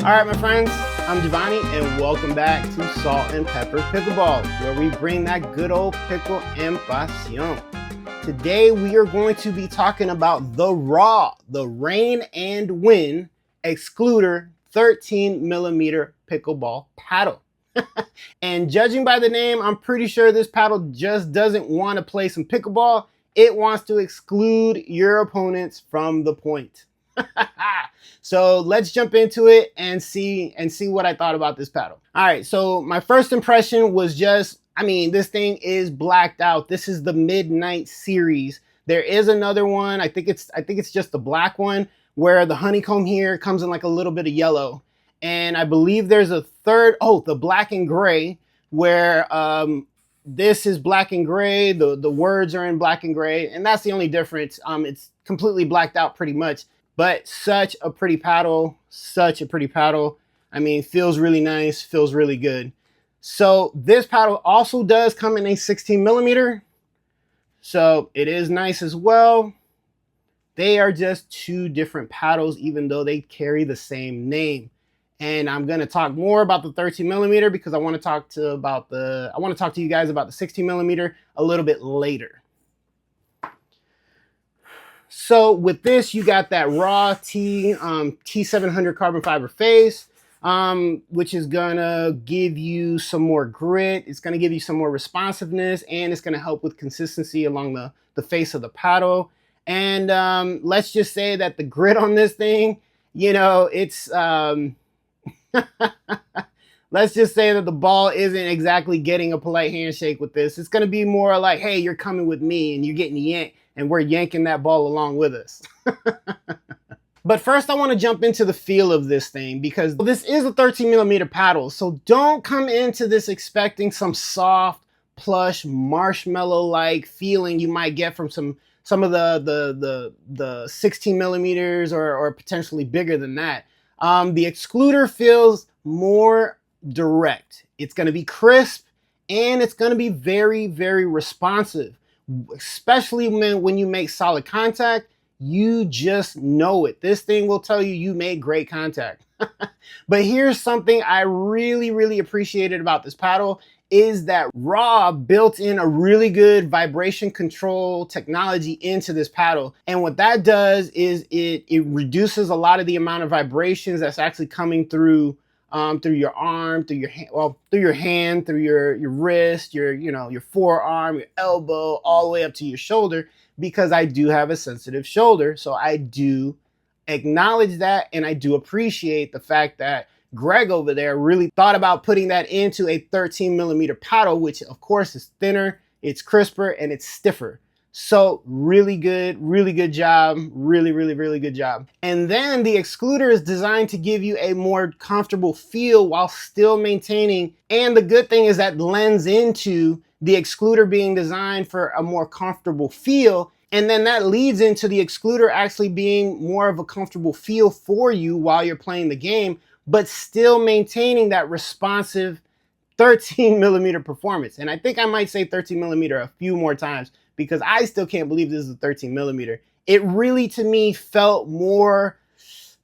All right, my friends, I'm Giovanni, and welcome back to Salt and Pepper Pickleball, where we bring that good old pickle and pasión. Today, we are going to be talking about the R.A.W, the Rain and Wind Excluder 13mm pickleball paddle. And judging by the name, I'm pretty sure this paddle just doesn't want to play some pickleball. It wants to exclude your opponents from the point. So let's jump into it and see what I thought about this paddle. All right, so my first impression was just, this thing is blacked out. This is the Midnight series. There is another one. I think it's just the black one where the honeycomb here comes in like a little bit of yellow. And I believe there's a third, the black and gray, where this is black and gray. The words are in black and gray, and that's the only difference. It's completely blacked out pretty much. But such a pretty paddle, such a pretty paddle. Feels really nice, feels really good. So this paddle also does come in a 16mm. So it is nice as well. They are just two different paddles, even though they carry the same name. And I'm going to talk more about the 13mm because I want to talk to you guys about the 16mm a little bit later. So with this, you got that R.A.W T700 carbon fiber face, which is gonna give you some more grit. It's gonna give you some more responsiveness, and it's gonna help with consistency along the face of the paddle. And let's just say that the grit on this thing, it's let's just say that the ball isn't exactly getting a polite handshake with this. It's gonna be more like, hey, you're coming with me, and you're getting yanked. And we're yanking that ball along with us. But first, I want to jump into the feel of this thing because this is a 13mm paddle. So don't come into this expecting some soft, plush, marshmallow-like feeling you might get from some of the 16mm or potentially bigger than that. The Excluder feels more direct. It's going to be crisp, and it's going to be very, very responsive. Especially when you make solid contact, you just know it. This thing will tell you made great contact. But here's something I really, really appreciated about this paddle is that R.A.W built in a really good vibration control technology into this paddle. And what that does is it reduces a lot of the amount of vibrations that's actually coming through your arm, through your hand, through your wrist, your forearm, your elbow, all the way up to your shoulder, because I do have a sensitive shoulder. So I do acknowledge that, and I do appreciate the fact that Greg over there really thought about putting that into a 13mm paddle, which of course is thinner, it's crisper, and it's stiffer. So really good job. Really, really, really good job. And then the Excluder is designed to give you a more comfortable feel while still maintaining. And the good thing is that lends into the Excluder being designed for a more comfortable feel. And then that leads into the Excluder actually being more of a comfortable feel for you while you're playing the game, but still maintaining that responsive 13mm performance. And I think I might say 13mm a few more times, because I still can't believe this is a 13mm. It really, to me, felt more,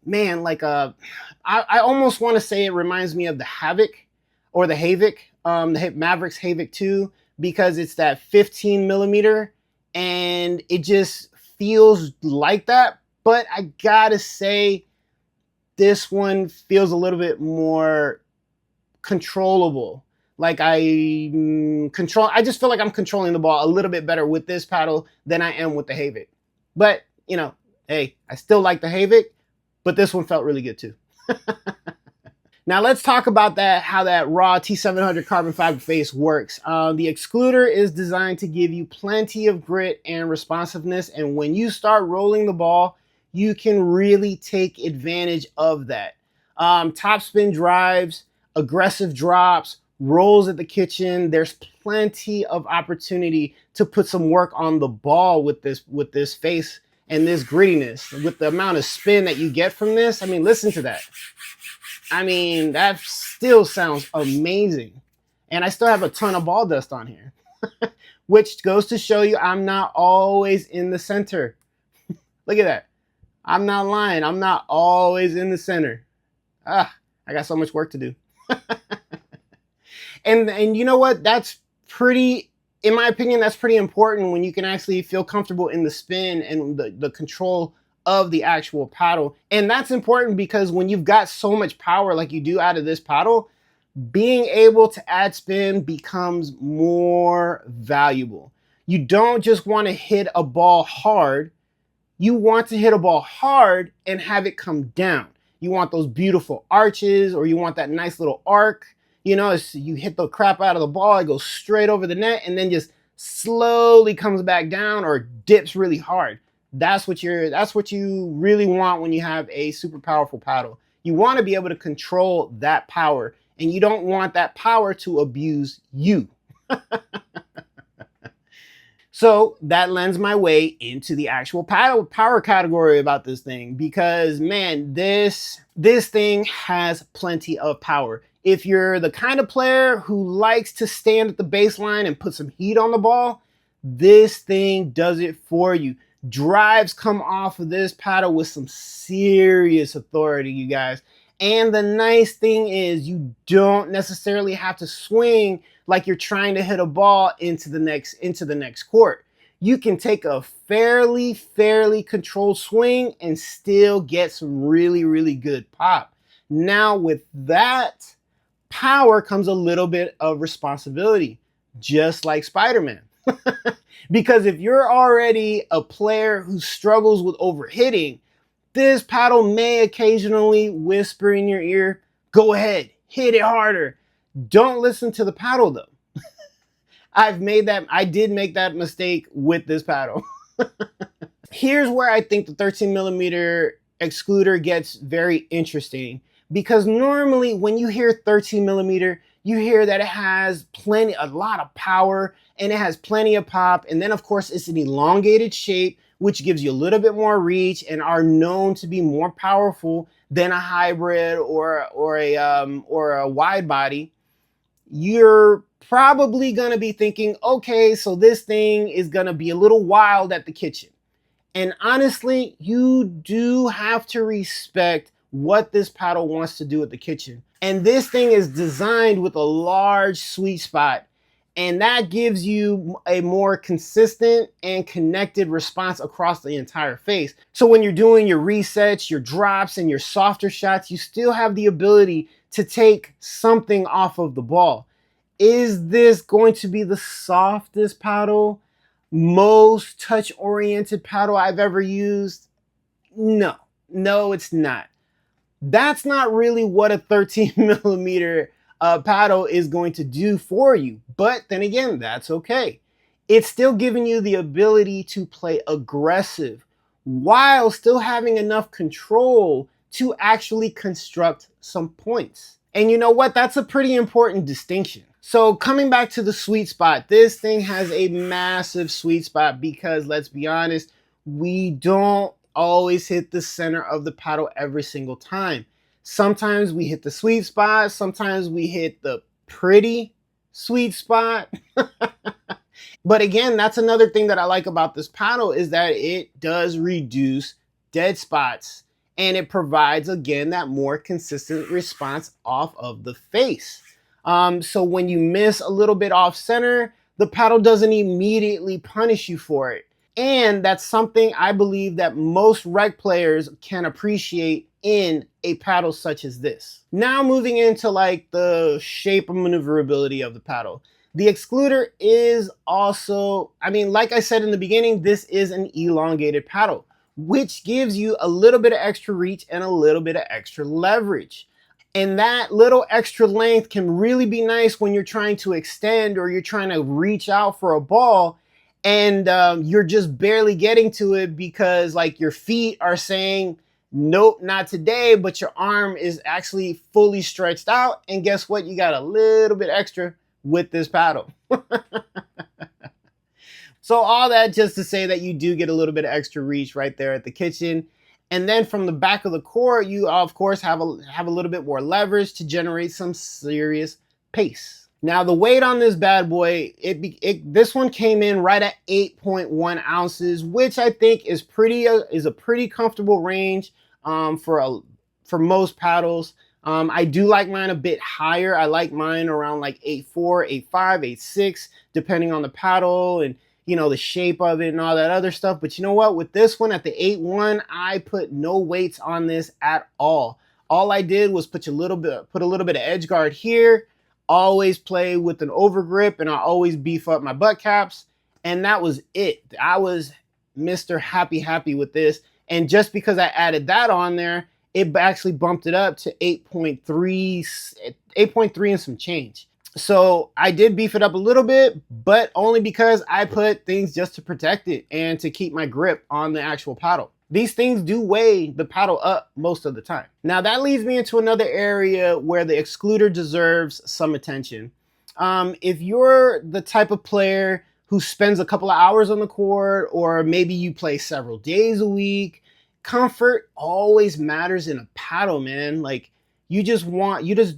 like I almost want to say it reminds me of the Havoc or the Havok, the Mavericks Havok 2, because it's that 15mm, and it just feels like that. But I gotta say, this one feels a little bit more controllable. I just feel like I'm controlling the ball a little bit better with this paddle than I am with the Havok. But, hey, I still like the Havok, but this one felt really good too. Now let's talk about how that R.A.W T700 carbon fiber face works. The Excluder is designed to give you plenty of grit and responsiveness, and when you start rolling the ball, you can really take advantage of that. Topspin drives, aggressive drops, rolls at the kitchen. There's plenty of opportunity to put some work on the ball with this face and this grittiness. With the amount of spin that you get from this, listen to that. That still sounds amazing. And I still have a ton of ball dust on here, which goes to show you I'm not always in the center. Look at that. I'm not lying. I'm not always in the center. I got so much work to do. And you know what? That's pretty, in my opinion, that's pretty important when you can actually feel comfortable in the spin and the control of the actual paddle. And that's important because when you've got so much power like you do out of this paddle, being able to add spin becomes more valuable. You don't just want to hit a ball hard. You want to hit a ball hard and have it come down. You want those beautiful arches, or you want that nice little arc. You know, you hit the crap out of the ball, it goes straight over the net and then just slowly comes back down or dips really hard. That's what you really want when you have a super powerful paddle. You want to be able to control that power, and you don't want that power to abuse you. So that lends my way into the actual power category about this thing, because man, this thing has plenty of power. If you're the kind of player who likes to stand at the baseline and put some heat on the ball, this thing does it for you. Drives come off of this paddle with some serious authority, you guys. And the nice thing is you don't necessarily have to swing like you're trying to hit a ball into the next court. You can take a fairly controlled swing and still get some really good pop. Now with that power comes a little bit of responsibility, just like Spider-Man. Because if you're already a player who struggles with overhitting, this paddle may occasionally whisper in your ear, go ahead, hit it harder. Don't listen to the paddle though. I did make that mistake with this paddle. Here's where I think the 13 millimeter excluder gets very interesting, because normally when you hear 13 millimeter, you hear that it has a lot of power and it has plenty of pop. And then of course it's an elongated shape, which gives you a little bit more reach and are known to be more powerful than a hybrid or a wide body. You're probably gonna be thinking, okay, so this thing is gonna be a little wild at the kitchen. And honestly, you do have to respect what this paddle wants to do at the kitchen. And this thing is designed with a large sweet spot, and that gives you a more consistent and connected response across the entire face. So when you're doing your resets, your drops, and your softer shots, you still have the ability to take something off of the ball. Is this going to be the softest paddle, most touch-oriented paddle I've ever used? No, it's not. That's not really what a 13 millimeter paddle is going to do for you. But then again, that's okay. It's still giving you the ability to play aggressive while still having enough control to actually construct some points. And you know what? That's a pretty important distinction. So coming back to the sweet spot, this thing has a massive sweet spot because, let's be honest, we don't always hit the center of the paddle every single time. Sometimes we hit the sweet spot, sometimes we hit the pretty sweet spot. But again, that's another thing that I like about this paddle, is that it does reduce dead spots and it provides, again, that more consistent response off of the face. So when you miss a little bit off center, the paddle doesn't immediately punish you for it. And that's something I believe that most rec players can appreciate in a paddle such as this. Now moving into like the shape and maneuverability of the paddle. The Excluder is also, I mean, like I said in the beginning, this is an elongated paddle, which gives you a little bit of extra reach and a little bit of extra leverage. And that little extra length can really be nice when you're trying to extend or you're trying to reach out for a ball and you're just barely getting to it because like your feet are saying, nope, not today, but your arm is actually fully stretched out. And guess what? You got a little bit extra with this paddle. So all that just to say that you do get a little bit of extra reach right there at the kitchen. And then from the back of the court, you of course have a little bit more leverage to generate some serious pace. Now the weight on this bad boy, this one came in right at 8.1 ounces, which I think is a pretty comfortable range for most paddles. I do like mine a bit higher. I like mine around like 8.4, 8.5, 8.6, depending on the paddle and, you know, the shape of it and all that other stuff. But you know what? With this one at the 8.1, I put no weights on this at all. All I did was put a little bit of edge guard here, always play with an overgrip, and I always beef up my butt caps. And that was it. I was Mr. Happy with this. And just because I added that on there, it actually bumped it up to 8.3 and some change. So I did beef it up a little bit, but only because I put things just to protect it and to keep my grip on the actual paddle. These things do weigh the paddle up most of the time. Now that leads me into another area where the Excluder deserves some attention. If you're the type of player who spends a couple of hours on the court, or maybe you play several days a week, comfort always matters in a paddle, man. Like you just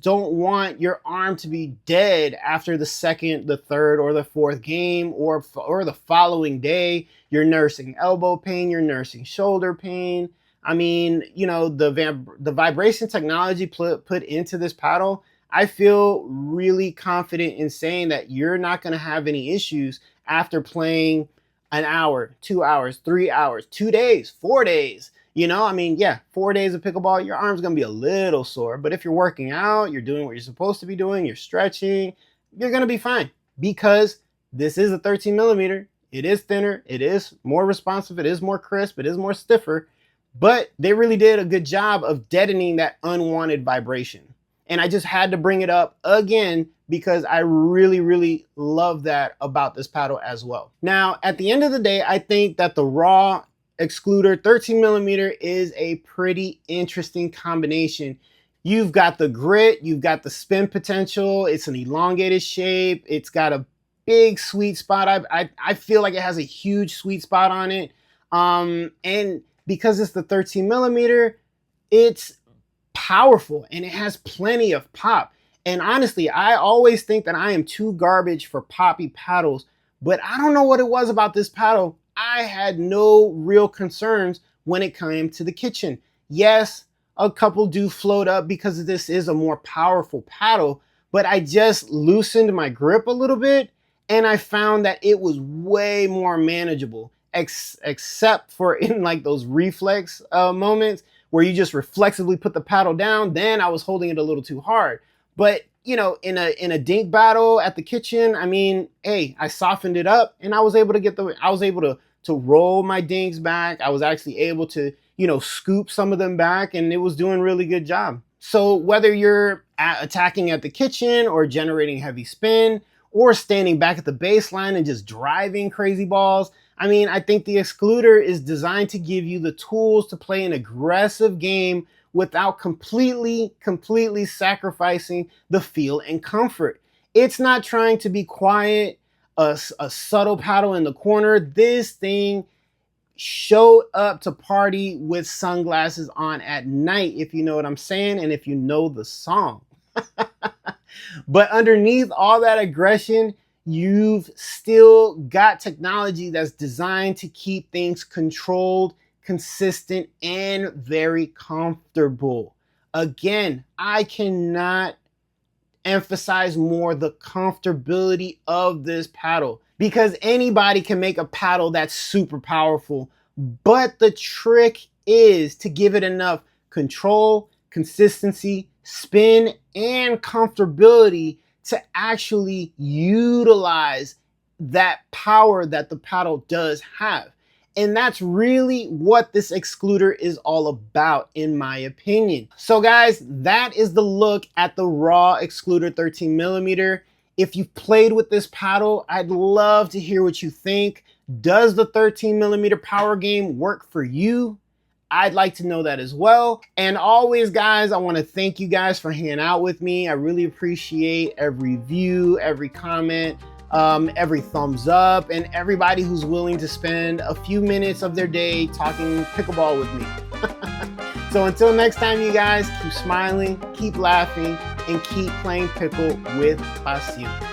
don't want your arm to be dead after the second, the third, or the fourth game, or the following day. You're nursing elbow pain, you're nursing shoulder pain. I mean, you know, the vibration technology put into this paddle, I feel really confident in saying that you're not going to have any issues after playing an hour, 2 hours, 3 hours, 2 days, 4 days. You know, I mean, yeah, 4 days of pickleball, your arm's going to be a little sore. But if you're working out, you're doing what you're supposed to be doing, you're stretching, you're going to be fine. Because this is a 13 millimeter. It is thinner. It is more responsive. It is more crisp. It is more stiffer. But they really did a good job of deadening that unwanted vibration. And I just had to bring it up again because I really love that about this paddle as well. Now, at the end of the day, I think that the R.A.W. Excluder 13 millimeter is a pretty interesting combination. You've got the grit, you've got the spin potential, it's an elongated shape, it's got a big sweet spot. I feel like it has a huge sweet spot on it. And because it's the 13 millimeter, it's powerful and it has plenty of pop. And honestly, I always think that I am too garbage for poppy paddles, but I don't know what it was about this paddle. I had no real concerns when it came to the kitchen. Yes, a couple do float up because this is a more powerful paddle, but I just loosened my grip a little bit and I found that it was way more manageable, except for in like those reflex moments where you just reflexively put the paddle down. Then I was holding it a little too hard. But you know, in a dink battle at the kitchen, I mean, hey, I softened it up and I was able to roll my dinks back. I was actually able to, you know, scoop some of them back, and it was doing a really good job. So whether you're attacking at the kitchen or generating heavy spin or standing back at the baseline and just driving crazy balls, I mean, I think the Excluder is designed to give you the tools to play an aggressive game without completely sacrificing the feel and comfort. It's not trying to be quiet, a subtle paddle in the corner. This thing showed up to party with sunglasses on at night, if you know what I'm saying, and if you know the song. But underneath all that aggression, you've still got technology that's designed to keep things controlled, consistent, and very comfortable. Again, I cannot emphasize more the comfortability of this paddle, because anybody can make a paddle that's super powerful, but the trick is to give it enough control, consistency, spin, and comfortability to actually utilize that power that the paddle does have. And that's really what this Excluder is all about, in my opinion. So guys, that is the look at the R.A.W. Excluder 13 millimeter. If you've played with this paddle, I'd love to hear what you think. Does the 13 millimeter power game work for you? I'd like to know that as well. And always, guys, I want to thank you guys for hanging out with me. I really appreciate every view, every comment, every thumbs up, and everybody who's willing to spend a few minutes of their day talking pickleball with me. So until next time, you guys, keep smiling, keep laughing, and keep playing pickle with pasión.